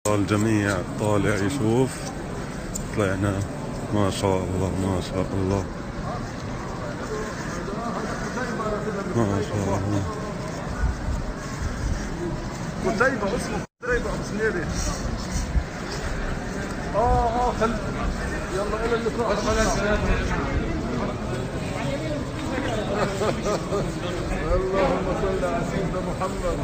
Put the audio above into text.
الجميع طالع يشوف. طلعنا ما شاء الله ما شاء الله ما شاء الله. قتيبة اسمه قتيبة مسميري. خل يلا الى اللقاء. اللهم صل على سيدنا محمد.